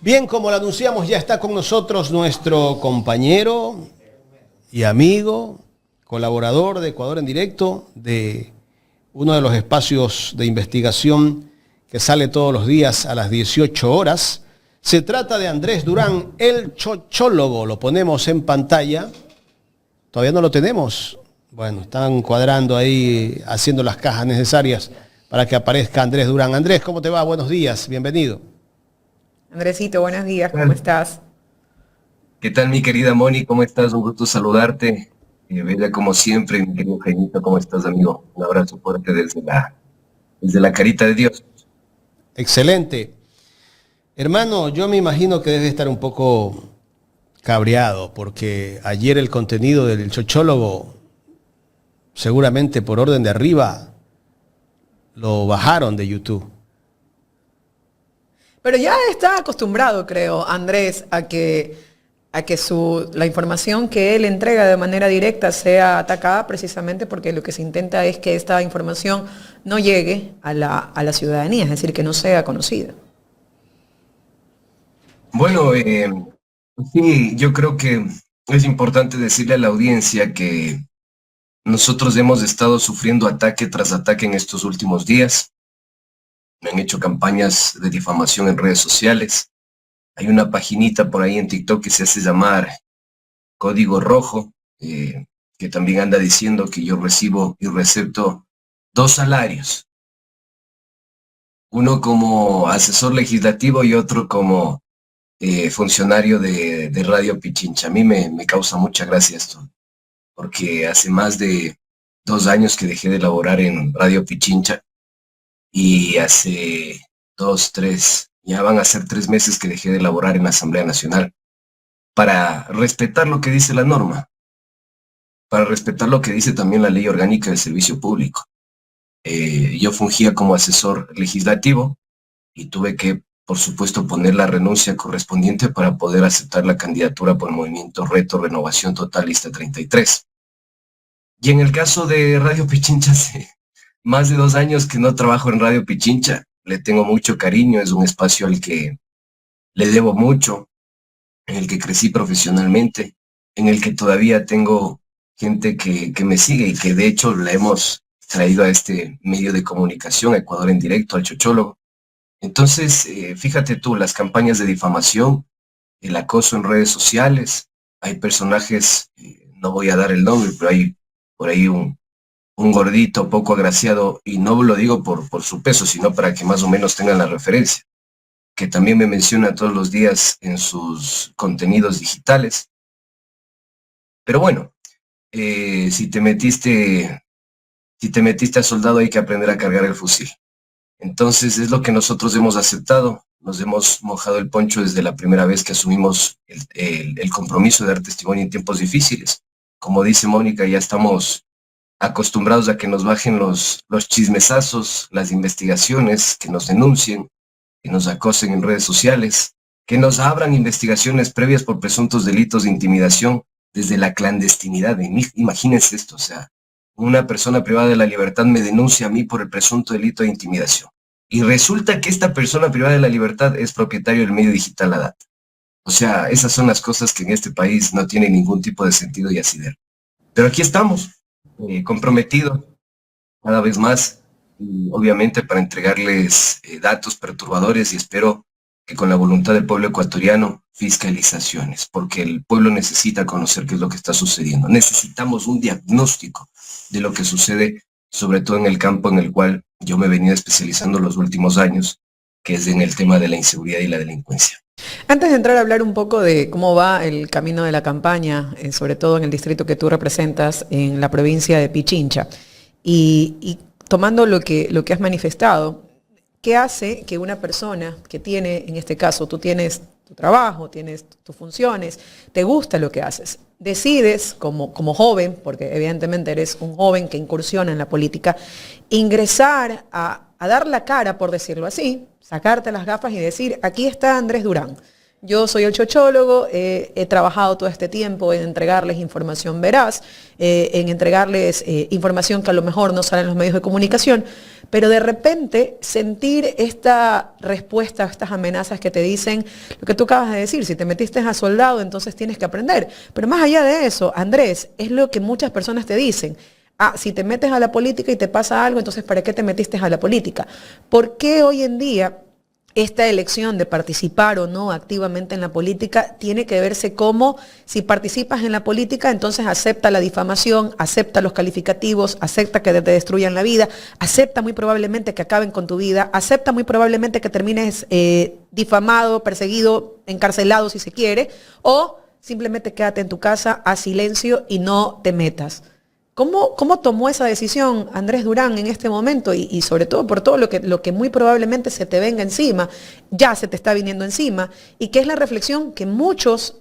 Bien, como lo anunciamos, ya está con nosotros nuestro compañero y amigo, colaborador de Ecuador en Directo, de uno de los espacios de investigación que sale todos los días a las 18 horas. Se trata de Andrés Durán, el chochólogo. Lo ponemos en pantalla. Todavía no lo tenemos. Bueno, están cuadrando ahí, haciendo las cajas necesarias para que aparezca Andrés Durán. Andrés, ¿cómo te va? Buenos días, bienvenido. Andresito, buenos días, ¿cómo estás? ¿Qué tal, mi querida Moni? ¿Cómo estás? Un gusto saludarte. Bella como siempre, mi querido Jaimito, ¿cómo estás, amigo? Un abrazo fuerte desde la carita de Dios. Excelente. Hermano, yo me imagino que debe estar un poco cabreado, porque ayer el contenido del chochólogo, seguramente por orden de arriba, lo bajaron de YouTube. Pero ya está acostumbrado, creo, Andrés, a que la información que él entrega de manera directa sea atacada, precisamente porque lo que se intenta es que esta información no llegue a la ciudadanía, es decir, que no sea conocida. Bueno, sí, yo creo que es importante decirle a la audiencia que nosotros hemos estado sufriendo ataque tras ataque en estos últimos días. Me han hecho campañas de difamación en redes sociales. Hay una paginita por ahí en TikTok que se hace llamar Código Rojo, que también anda diciendo que yo recibo y recepto 2 salarios. Uno como asesor legislativo y otro como funcionario de Radio Pichincha. A mí me causa mucha gracia esto, porque hace más de 2 años que dejé de laborar en Radio Pichincha y hace 2, 3, ya van a ser 3 meses que dejé de laborar en la Asamblea Nacional para respetar lo que dice la norma, para respetar lo que dice también la Ley Orgánica del Servicio Público. Yo fungía como asesor legislativo y tuve que, por supuesto, poner la renuncia correspondiente para poder aceptar la candidatura por el movimiento Reto Renovación Total Lista 33. Y en el caso de Radio Pichincha, hace más de 2 años que no trabajo en Radio Pichincha. Le tengo mucho cariño, es un espacio al que le debo mucho, en el que crecí profesionalmente, en el que todavía tengo gente que me sigue y que de hecho la hemos traído a este medio de comunicación, a Ecuador en Directo, al Chochólogo. Entonces, fíjate tú, las campañas de difamación, el acoso en redes sociales, hay personajes, no voy a dar el nombre, pero hay por ahí un gordito poco agraciado, y no lo digo por su peso, sino para que más o menos tengan la referencia, que también me menciona todos los días en sus contenidos digitales. Pero bueno, si te metiste a soldado hay que aprender a cargar el fusil. Entonces es lo que nosotros hemos aceptado, nos hemos mojado el poncho desde la primera vez que asumimos el compromiso de dar testimonio en tiempos difíciles. Como dice Mónica, ya estamos acostumbrados a que nos bajen los chismesazos, las investigaciones, que nos denuncien, que nos acosen en redes sociales, que nos abran investigaciones previas por presuntos delitos de intimidación desde la clandestinidad. Imagínense esto, o sea, una persona privada de la libertad me denuncia a mí por el presunto delito de intimidación. Y resulta que esta persona privada de la libertad es propietario del medio digital La Data. O sea, esas son las cosas que en este país no tienen ningún tipo de sentido y asidero. Pero aquí estamos, comprometidos cada vez más, y obviamente para entregarles datos perturbadores, y espero que con la voluntad del pueblo ecuatoriano, fiscalizaciones, porque el pueblo necesita conocer qué es lo que está sucediendo. Necesitamos un diagnóstico de lo que sucede, sobre todo en el campo en el cual yo me he venido especializando los últimos años, que es en el tema de la inseguridad y la delincuencia. Antes de entrar a hablar un poco de cómo va el camino de la campaña, sobre todo en el distrito que tú representas, en la provincia de Pichincha, y tomando lo que has manifestado, ¿qué hace que una persona que tiene, en este caso, tú tienes tu trabajo, tienes tus funciones, te gusta lo que haces, decides como joven, porque evidentemente eres un joven que incursiona en la política, ingresar a dar la cara, por decirlo así, sacarte las gafas y decir, aquí está Andrés Durán, yo soy el chochólogo, he trabajado todo este tiempo en entregarles información veraz, en entregarles información que a lo mejor no sale en los medios de comunicación, pero de repente sentir esta respuesta, estas amenazas que te dicen lo que tú acabas de decir, si te metiste a soldado, entonces tienes que aprender. Pero más allá de eso, Andrés, es lo que muchas personas te dicen. Ah, si te metes a la política y te pasa algo, entonces ¿para qué te metiste a la política? ¿Por qué hoy en día esta elección de participar o no activamente en la política tiene que verse como si participas en la política, entonces acepta la difamación, acepta los calificativos, acepta que te destruyan la vida, acepta muy probablemente que acaben con tu vida, acepta muy probablemente que termines difamado, perseguido, encarcelado si se quiere, o simplemente quédate en tu casa a silencio y no te metas? ¿Cómo tomó esa decisión Andrés Durán en este momento y sobre todo por todo lo que muy probablemente se te venga encima, ya se te está viniendo encima, y que es la reflexión que muchos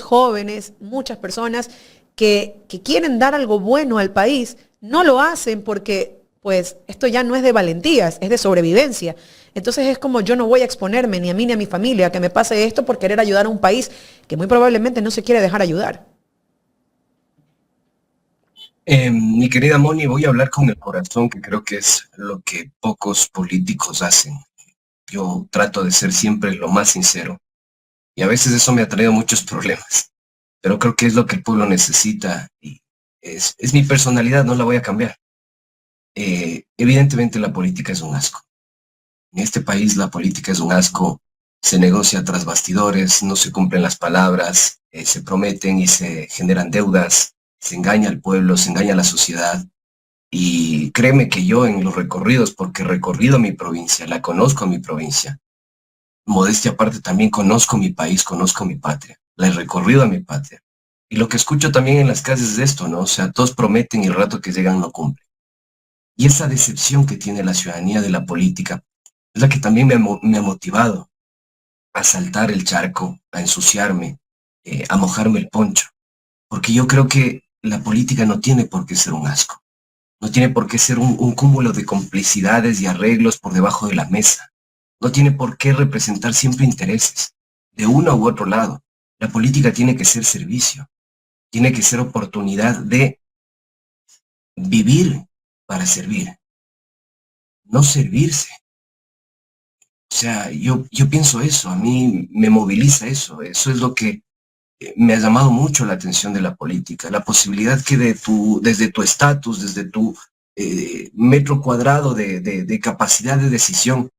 jóvenes, muchas personas que quieren dar algo bueno al país, no lo hacen porque pues esto ya no es de valentías, es de sobrevivencia? Entonces es como yo no voy a exponerme ni a mí ni a mi familia a que me pase esto por querer ayudar a un país que muy probablemente no se quiere dejar ayudar. Mi querida Moni, voy a hablar con el corazón, que creo que es lo que pocos políticos hacen. Yo trato de ser siempre lo más sincero y a veces eso me ha traído muchos problemas, pero creo que es lo que el pueblo necesita y es mi personalidad, no la voy a cambiar. Evidentemente la política es un asco. En este país la política es un asco, se negocia tras bastidores, no se cumplen las palabras, se prometen y se generan deudas, se engaña al pueblo, se engaña a la sociedad. Y créeme que yo en los recorridos, porque he recorrido mi provincia, la conozco a mi provincia, modestia aparte también conozco mi país, conozco mi patria, la he recorrido a mi patria. Y lo que escucho también en las calles es esto, ¿no? O sea, todos prometen y el rato que llegan no cumplen. Y esa decepción que tiene la ciudadanía de la política es la que también me ha motivado a saltar el charco, a ensuciarme, a mojarme el poncho. Porque yo creo que la política no tiene por qué ser un asco. No tiene por qué ser un cúmulo de complicidades y arreglos por debajo de la mesa. No tiene por qué representar siempre intereses, de uno u otro lado. La política tiene que ser servicio, tiene que ser oportunidad de vivir para servir, no servirse. O sea, yo pienso eso, a mí me moviliza eso es lo que me ha llamado mucho la atención de la política, la posibilidad que desde tu estatus, desde tu metro cuadrado de capacidad de decisión,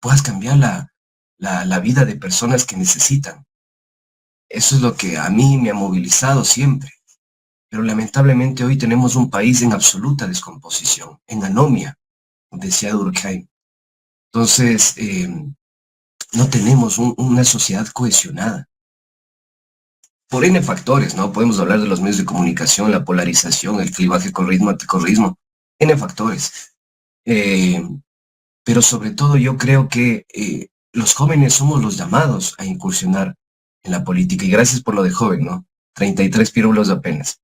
puedas cambiar la vida de personas que necesitan. Eso es lo que a mí me ha movilizado siempre. Pero lamentablemente hoy tenemos un país en absoluta descomposición, en anomia, decía Durkheim. Entonces, no tenemos una sociedad cohesionada. Por N factores, ¿no? Podemos hablar de los medios de comunicación, la polarización, el clivaje corrismo, anticorrismo, N factores. Pero sobre todo yo creo que los jóvenes somos los llamados a incursionar en la política. Y gracias por lo de joven, ¿no? 33 pírulos apenas.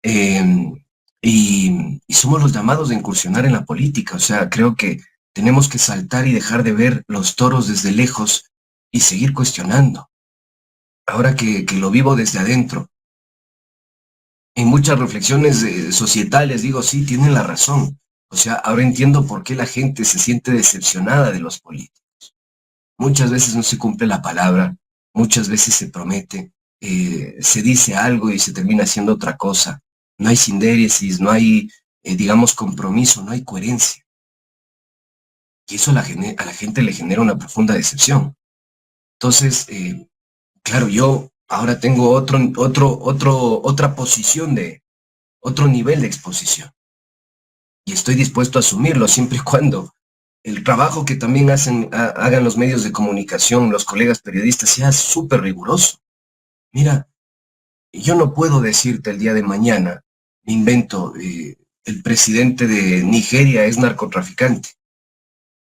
Y somos los llamados a incursionar en la política. O sea, creo que tenemos que saltar y dejar de ver los toros desde lejos y seguir cuestionando. Ahora que lo vivo desde adentro, en muchas reflexiones societales digo, sí, tienen la razón. O sea, ahora entiendo por qué la gente se siente decepcionada de los políticos. Muchas veces no se cumple la palabra, muchas veces se promete, se dice algo y se termina haciendo otra cosa. No hay sindéresis, no hay, digamos, compromiso, no hay coherencia. Y eso a la gente le genera una profunda decepción. Entonces, claro, yo ahora tengo otra posición otro nivel de exposición. Y estoy dispuesto a asumirlo siempre y cuando el trabajo que también hagan los medios de comunicación, los colegas periodistas, sea súper riguroso. Mira, yo no puedo decirte el día de mañana, me invento, el presidente de Nigeria es narcotraficante,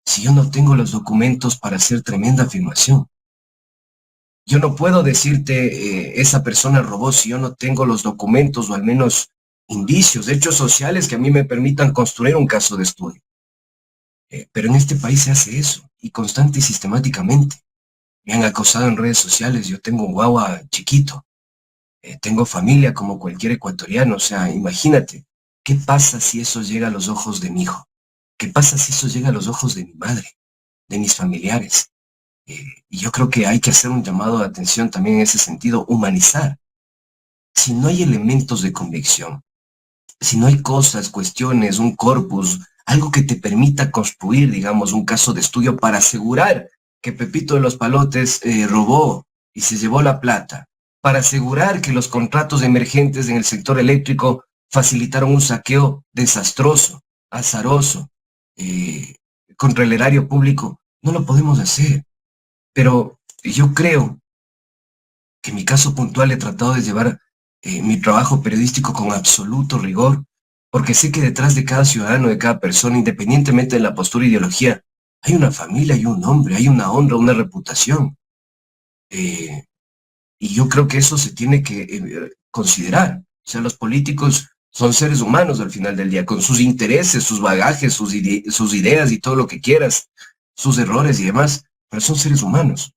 si yo no tengo los documentos para hacer tremenda afirmación. Yo no puedo decirte esa persona robó si yo no tengo los documentos o al menos indicios, hechos sociales que a mí me permitan construir un caso de estudio. Pero en este país se hace eso, y constante y sistemáticamente. me han acosado en redes sociales, yo tengo un guagua chiquito, tengo familia como cualquier ecuatoriano, o sea, imagínate, ¿qué pasa si eso llega a los ojos de mi hijo? ¿Qué pasa si eso llega a los ojos de mi madre, de mis familiares? Y yo creo que hay que hacer un llamado de atención también en ese sentido, humanizar. Si no hay elementos de convicción, si no hay cosas, cuestiones, un corpus, algo que te permita construir, digamos, un caso de estudio para asegurar que Pepito de los Palotes robó y se llevó la plata, para asegurar que los contratos emergentes en el sector eléctrico facilitaron un saqueo desastroso, azaroso, contra el erario público, no lo podemos hacer. Pero yo creo que en mi caso puntual he tratado de llevar mi trabajo periodístico con absoluto rigor, porque sé que detrás de cada ciudadano, de cada persona, independientemente de la postura e ideología, hay una familia, hay un nombre, hay una honra, una reputación. Y yo creo que eso se tiene que considerar. O sea, los políticos son seres humanos al final del día, con sus intereses, sus bagajes, sus ideas y todo lo que quieras, sus errores y demás, pero son seres humanos.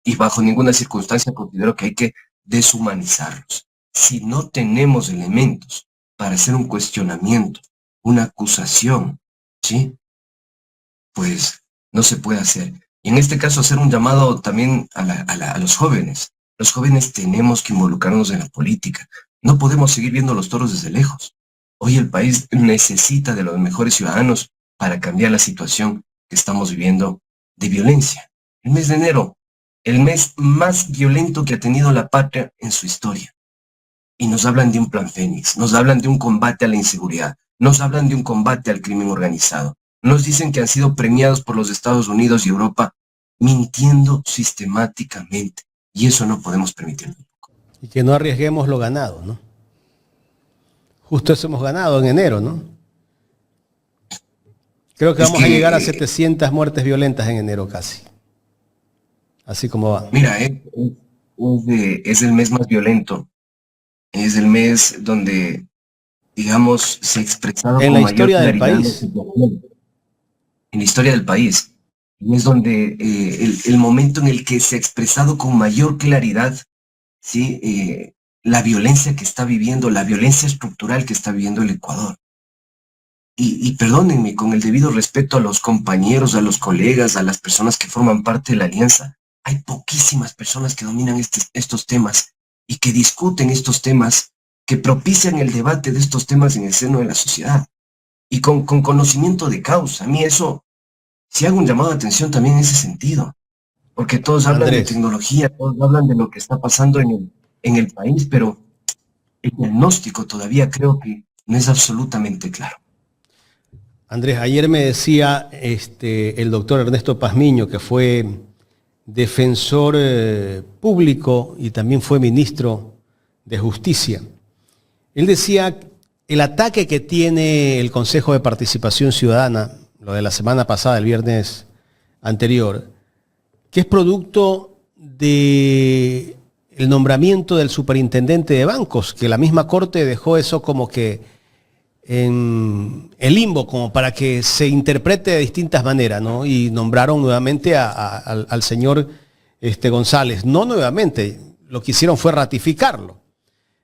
Y bajo ninguna circunstancia considero que hay que deshumanizarlos. Si no tenemos elementos para hacer un cuestionamiento, una acusación, ¿sí? Pues no se puede hacer. Y en este caso hacer un llamado también a los jóvenes. Los jóvenes tenemos que involucrarnos en la política. No podemos seguir viendo los toros desde lejos. Hoy el país necesita de los mejores ciudadanos para cambiar la situación que estamos viviendo de violencia. El mes de enero, el mes más violento que ha tenido la patria en su historia. Y nos hablan de un plan Fénix, nos hablan de un combate a la inseguridad, nos hablan de un combate al crimen organizado. Nos dicen que han sido premiados por los Estados Unidos y Europa, mintiendo sistemáticamente. Y eso no podemos permitirlo. Y que no arriesguemos lo ganado, ¿no? Justo eso hemos ganado en enero, ¿no? Creo que vamos a llegar a 700 muertes violentas en enero casi. Así como va. Mira, es el mes más violento. Es el mes donde, digamos, se ha expresado en la historia del país. En la historia del país. Es donde el momento en el que se ha expresado con mayor claridad, ¿sí? La violencia que está viviendo, la violencia estructural que está viviendo el Ecuador. Y perdónenme, con el debido respeto a los compañeros, a los colegas, a las personas que forman parte de la alianza, hay poquísimas personas que dominan estos temas y que discuten estos temas, que propician el debate de estos temas en el seno de la sociedad y con conocimiento de causa. A mí eso, sí hago un llamado de atención también en ese sentido, porque todos hablan de tecnología, todos hablan de lo que está pasando en el país, pero el diagnóstico todavía creo que no es absolutamente claro. Andrés, ayer me decía el doctor Ernesto Pazmiño, que fue defensor público y también fue ministro de Justicia. Él decía, el ataque que tiene el Consejo de Participación Ciudadana, lo de la semana pasada, el viernes anterior, que es producto del nombramiento del superintendente de bancos, que la misma Corte dejó eso como que en el limbo, como para que se interprete de distintas maneras, ¿no? Y nombraron nuevamente al señor González. No nuevamente, lo que hicieron fue ratificarlo.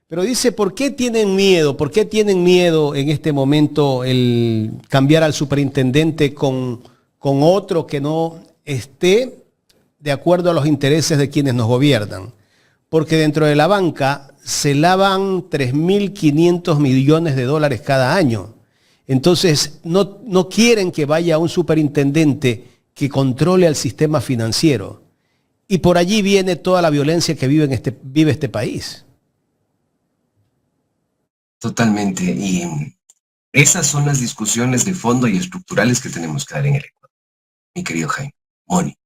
Pero dice, ¿por qué tienen miedo? ¿Por qué tienen miedo en este momento el cambiar al superintendente con otro que no esté de acuerdo a los intereses de quienes nos gobiernan? Porque dentro de la banca se lavan 3.500 millones de dólares cada año. Entonces, no quieren que vaya un superintendente que controle al sistema financiero. Y por allí viene toda la violencia que vive este país. Totalmente. Y esas son las discusiones de fondo y estructurales que tenemos que dar en el Ecuador, mi querido Jaime. Moni.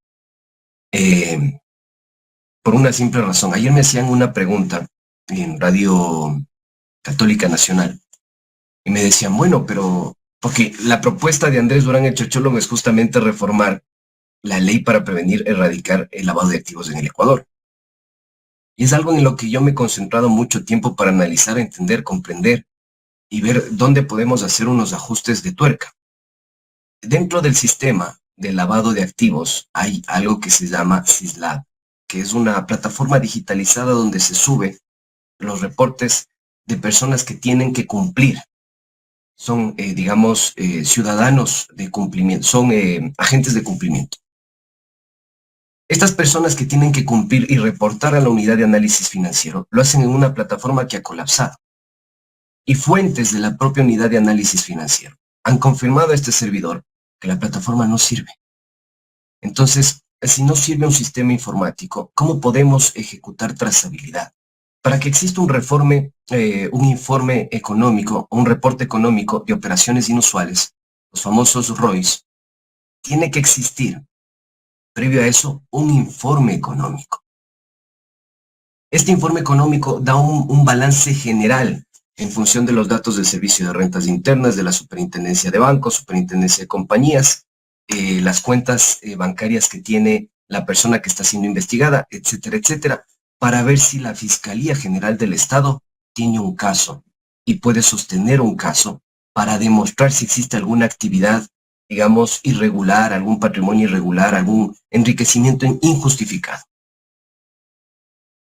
Por una simple razón. Ayer me hacían una pregunta en Radio Católica Nacional y me decían, bueno, pero porque la propuesta de Andrés Durán el Chochólogo es justamente reformar la ley para prevenir, erradicar el lavado de activos en el Ecuador. Y es algo en lo que yo me he concentrado mucho tiempo para analizar, entender, comprender y ver dónde podemos hacer unos ajustes de tuerca. Dentro del sistema de lavado de activos hay algo que se llama SysLab, que es una plataforma digitalizada donde se sube los reportes de personas que tienen que cumplir. Son, digamos, ciudadanos de cumplimiento, son agentes de cumplimiento. Estas personas que tienen que cumplir y reportar a la unidad de análisis financiero lo hacen en una plataforma que ha colapsado. Y fuentes de la propia unidad de análisis financiero han confirmado a este servidor que la plataforma no sirve. Entonces, si no sirve un sistema informático, ¿cómo podemos ejecutar trazabilidad? Para que exista un informe económico, un reporte económico de operaciones inusuales, los famosos ROIs, tiene que existir, previo a eso, un informe económico. Este informe económico da un balance general en función de los datos del Servicio de Rentas Internas, de la Superintendencia de Bancos, Superintendencia de Compañías, las cuentas bancarias que tiene la persona que está siendo investigada, etcétera, etcétera, para ver si la Fiscalía General del Estado tiene un caso y puede sostener un caso para demostrar si existe alguna actividad, digamos, irregular, algún patrimonio irregular, algún enriquecimiento injustificado.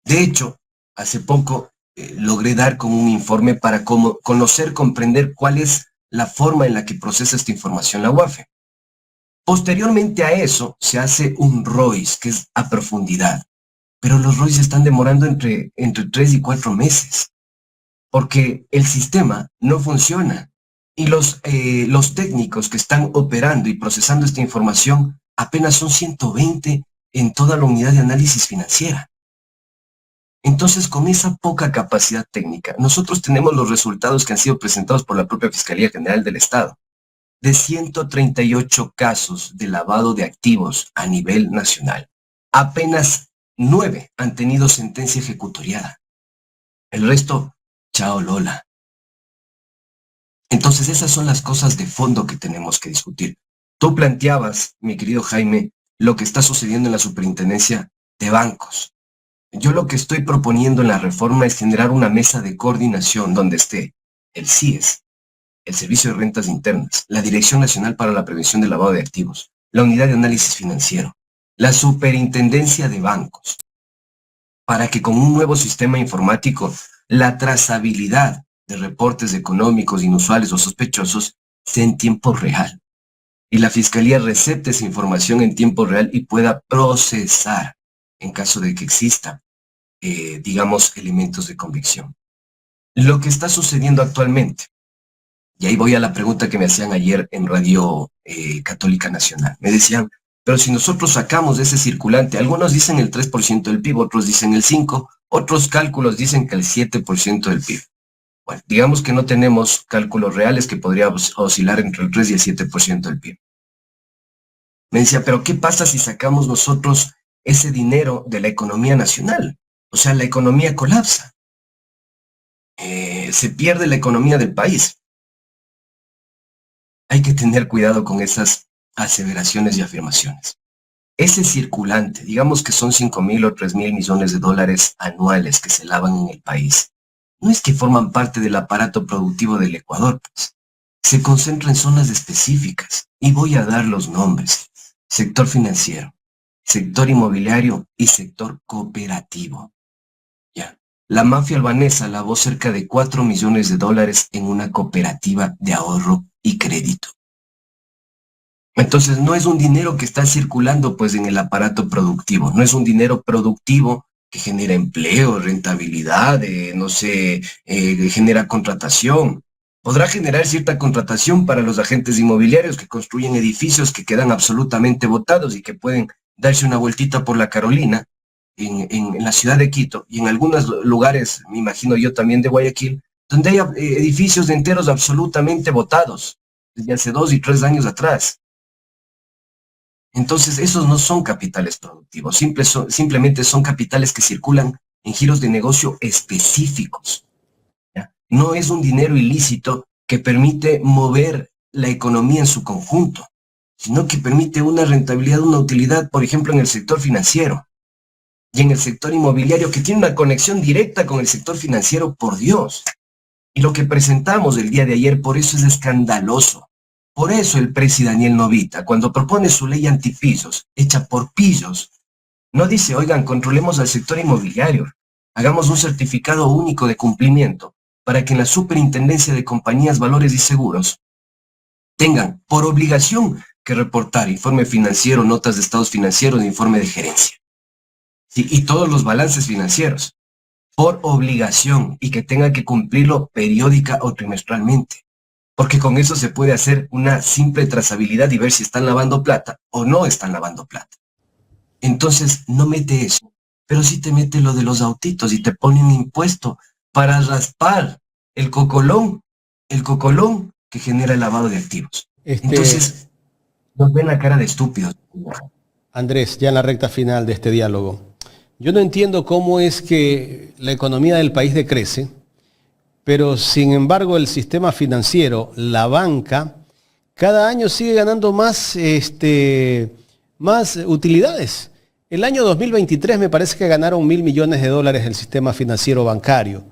De hecho, hace poco logré dar como un informe para conocer, comprender cuál es la forma en la que procesa esta información la UAFE. Posteriormente a eso, se hace un ROIS, que es a profundidad. Pero los ROIS están demorando entre 3 y 4 meses, porque el sistema no funciona. Y los técnicos que están operando y procesando esta información apenas son 120 en toda la unidad de análisis financiera. Entonces, con esa poca capacidad técnica, nosotros tenemos los resultados que han sido presentados por la propia Fiscalía General del Estado. De 138 casos de lavado de activos a nivel nacional, apenas 9 han tenido sentencia ejecutoriada. El resto, chao Lola. Entonces, esas son las cosas de fondo que tenemos que discutir. Tú planteabas, mi querido Jaime, lo que está sucediendo en la Superintendencia de Bancos. Yo lo que estoy proponiendo en la reforma es generar una mesa de coordinación donde esté el CIES, el Servicio de Rentas Internas, la Dirección Nacional para la Prevención del Lavado de Activos, la Unidad de Análisis Financiero, la Superintendencia de Bancos, para que con un nuevo sistema informático la trazabilidad de reportes económicos inusuales o sospechosos sea en tiempo real y la Fiscalía recepte esa información en tiempo real y pueda procesar en caso de que exista, digamos, elementos de convicción. Lo que está sucediendo actualmente, y ahí voy a la pregunta que me hacían ayer en Radio Católica Nacional. Me decían, pero si nosotros sacamos de ese circulante, algunos dicen el 3% del PIB, otros dicen el 5%, otros cálculos dicen que el 7% del PIB. Bueno, digamos que no tenemos cálculos reales que podríamos oscilar entre el 3 y el 7% del PIB. Me decía, pero ¿qué pasa si sacamos nosotros ese dinero de la economía nacional? O sea, la economía colapsa. Se pierde la economía del país. Hay que tener cuidado con esas aseveraciones y afirmaciones. Ese circulante, digamos que son 5.000 o 3.000 millones de dólares anuales que se lavan en el país, no es que forman parte del aparato productivo del Ecuador, pues. Se concentra en zonas específicas, y voy a dar los nombres: sector financiero, sector inmobiliario y sector cooperativo. Ya. La mafia albanesa lavó cerca de 4 millones de dólares en una cooperativa de ahorro y crédito. Entonces no es un dinero que está circulando pues en el aparato productivo, no es un dinero productivo que genera empleo, rentabilidad, genera contratación. Podrá generar cierta contratación para los agentes inmobiliarios que construyen edificios que quedan absolutamente botados y que pueden darse una vueltita por la Carolina en la ciudad de Quito y en algunos lugares, me imagino yo también de Guayaquil, donde hay edificios enteros absolutamente botados desde hace 2 y 3 años atrás. Entonces, esos no son capitales productivos, simplemente son capitales que circulan en giros de negocio específicos. ¿Ya? No es un dinero ilícito que permite mover la economía en su conjunto, sino que permite una rentabilidad, una utilidad, por ejemplo, en el sector financiero y en el sector inmobiliario, que tiene una conexión directa con el sector financiero, por Dios. Y lo que presentamos el día de ayer, por eso es escandaloso, Por eso el presidente Daniel Novita, cuando propone su ley antipisos, hecha por pillos, no dice, oigan, controlemos al sector inmobiliario, hagamos un certificado único de cumplimiento para que en la Superintendencia de Compañías, Valores y Seguros tengan por obligación que reportar informe financiero, notas de estados financieros, informe de gerencia. ¿Sí? Y todos los balances financieros, por obligación, y que tengan que cumplirlo periódica o trimestralmente. Porque con eso se puede hacer una simple trazabilidad y ver si están lavando plata o no están lavando plata. Entonces, no mete eso, pero sí te mete lo de los autitos y te pone un impuesto para raspar el cocolón que genera el lavado de activos. Entonces, nos ven la cara de estúpidos. Andrés, ya en la recta final de este diálogo, yo no entiendo cómo es que la economía del país decrece, pero sin embargo el sistema financiero, la banca, cada año sigue ganando más utilidades. El año 2023 me parece que ganaron $1.000 millones el sistema financiero bancario,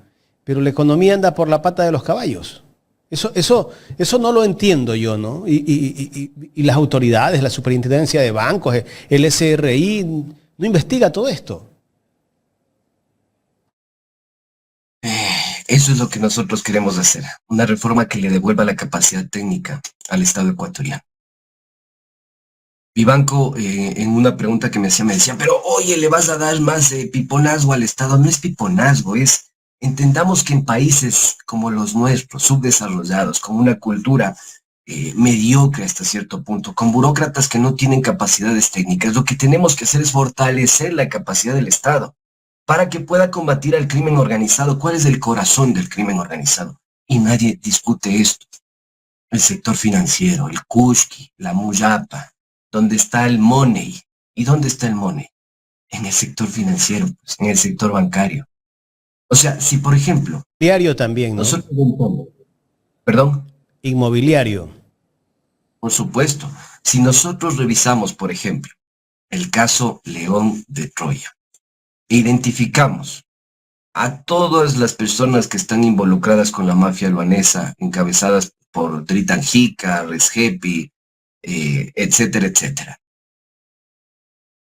pero la economía anda por la pata de los caballos. Eso no lo entiendo yo, ¿no? Y las autoridades, la superintendencia de bancos, el SRI, no investiga todo esto. Eso es lo que nosotros queremos hacer, una reforma que le devuelva la capacidad técnica al Estado ecuatoriano. Mi banco, en una pregunta que me decía, pero oye, ¿le vas a dar más piponazgo al Estado? No es piponazgo, entendamos que en países como los nuestros, subdesarrollados, con una cultura mediocre hasta cierto punto, con burócratas que no tienen capacidades técnicas, lo que tenemos que hacer es fortalecer la capacidad del Estado para que pueda combatir al crimen organizado. ¿Cuál es el corazón del crimen organizado? Y nadie discute esto. El sector financiero, el Kushki, la Muyapa, ¿dónde está el money? ¿Y dónde está el money? En el sector financiero, pues, en el sector bancario. O sea, si por ejemplo... Inmobiliario también, ¿no? ¿Perdón? Inmobiliario. Por supuesto. Si nosotros revisamos, por ejemplo, el caso León de Troya, e identificamos a todas las personas que están involucradas con la mafia albanesa, encabezadas por Dritan Jica, Resgepi, etcétera, etcétera.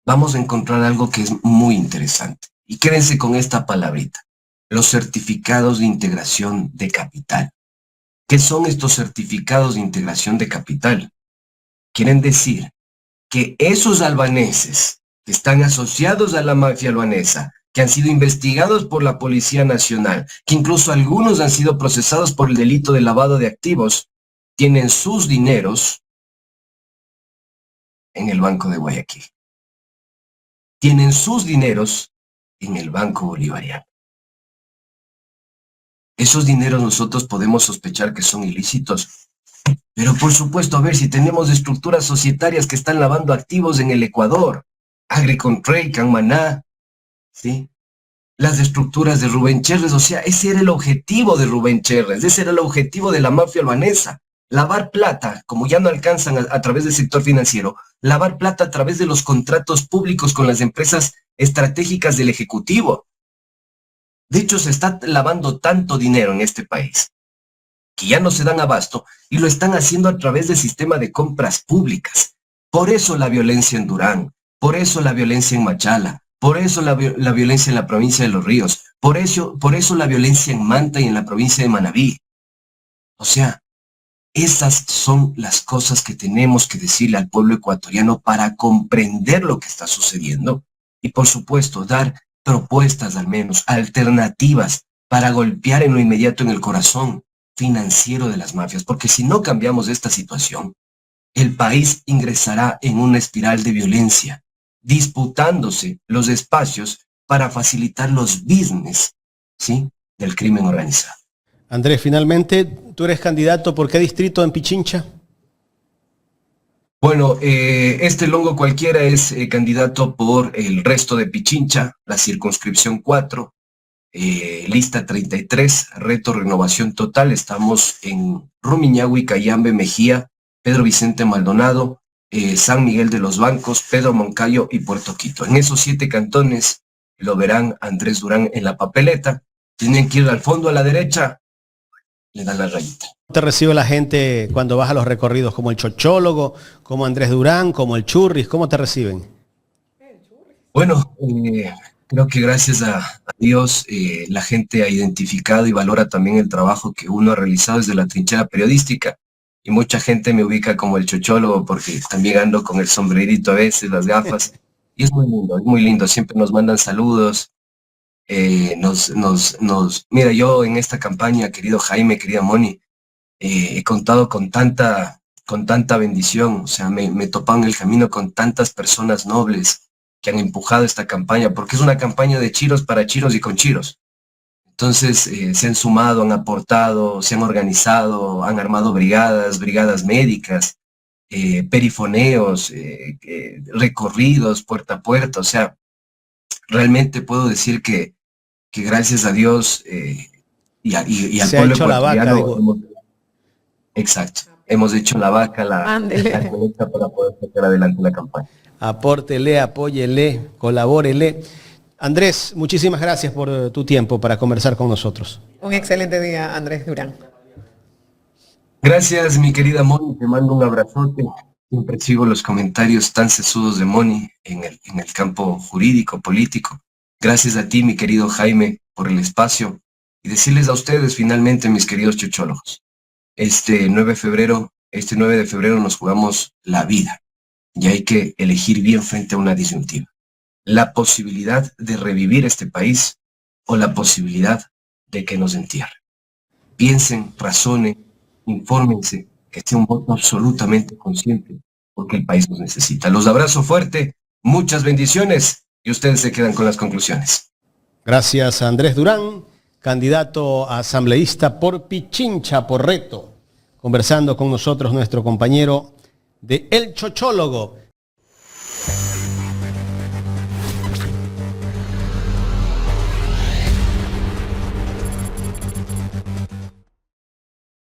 Vamos a encontrar algo que es muy interesante. Y quédense con esta palabrita: los certificados de integración de capital. ¿Qué son estos certificados de integración de capital? Quieren decir que esos albaneses que están asociados a la mafia albanesa, que han sido investigados por la Policía Nacional, que incluso algunos han sido procesados por el delito de lavado de activos, tienen sus dineros en el Banco de Guayaquil. Tienen sus dineros en el Banco Bolivariano. Esos dineros nosotros podemos sospechar que son ilícitos. Pero por supuesto, a ver, si tenemos estructuras societarias que están lavando activos en el Ecuador, Agricontrade, Canmaná, ¿sí? Las estructuras de Rubén Cherres, o sea, ese era el objetivo de Rubén Cherres, ese era el objetivo de la mafia albanesa. Lavar plata, como ya no alcanzan a través del sector financiero, lavar plata a través de los contratos públicos con las empresas estratégicas del Ejecutivo. De hecho, se está lavando tanto dinero en este país que ya no se dan abasto y lo están haciendo a través del sistema de compras públicas. Por eso la violencia en Durán, por eso la violencia en Machala, por eso la violencia en la provincia de Los Ríos, por eso la violencia en Manta y en la provincia de Manabí. O sea, esas son las cosas que tenemos que decirle al pueblo ecuatoriano para comprender lo que está sucediendo y, por supuesto, dar propuestas al menos, alternativas para golpear en lo inmediato en el corazón financiero de las mafias, porque si no cambiamos esta situación, el país ingresará en una espiral de violencia, disputándose los espacios para facilitar los business, ¿sí?, del crimen organizado. Andrés, finalmente, ¿tú eres candidato por qué distrito en Pichincha? Bueno, este Longo Cualquiera es candidato por el resto de Pichincha, la circunscripción 4, lista 33, reto renovación total. Estamos en Rumiñahui, Cayambe, Mejía, Pedro Vicente Maldonado, San Miguel de los Bancos, Pedro Moncayo y Puerto Quito. En esos 7 cantones lo verán Andrés Durán en la papeleta. Tienen que ir al fondo a la derecha, le dan la rayita. ¿Cómo te recibe la gente cuando vas a los recorridos como el Chochólogo, como Andrés Durán, como el Churris? ¿Cómo te reciben? Bueno, creo que gracias a Dios la gente ha identificado y valora también el trabajo que uno ha realizado desde la trinchera periodística. Y mucha gente me ubica como el chochólogo porque también ando con el sombrerito a veces, las gafas. Y es muy lindo, es muy lindo. Siempre nos mandan saludos. Mira, yo en esta campaña, querido Jaime, querida Moni, he contado con tanta bendición. O sea, me he topado en el camino con tantas personas nobles que han empujado esta campaña, porque es una campaña de chiros para chiros y con chiros. Entonces se han sumado, han aportado, se han organizado, han armado brigadas médicas, perifoneos, recorridos puerta a puerta. O sea, realmente puedo decir que gracias a Dios y al pueblo ecuatoriano, exacto, hemos hecho la vaca, la conecta para poder sacar adelante la campaña. Apórtele, apóyele, colabórele. Andrés, muchísimas gracias por tu tiempo para conversar con nosotros. Un excelente día, Andrés Durán. Gracias, mi querida Moni, te mando un abrazote. Siempre sigo los comentarios tan sesudos de Moni en el campo jurídico, político. Gracias a ti, mi querido Jaime, por el espacio. Y decirles a ustedes, finalmente, mis queridos chochólogos, este 9 de febrero nos jugamos la vida. Y hay que elegir bien frente a una disyuntiva. La posibilidad de revivir este país o la posibilidad de que nos entierre. Piensen, razonen, infórmense, que sea un voto absolutamente consciente, porque el país nos necesita. Los abrazo fuerte, muchas bendiciones y ustedes se quedan con las conclusiones. Gracias a Andrés Durán, candidato a asambleísta por Pichincha, por Reto, conversando con nosotros nuestro compañero de El Chochólogo.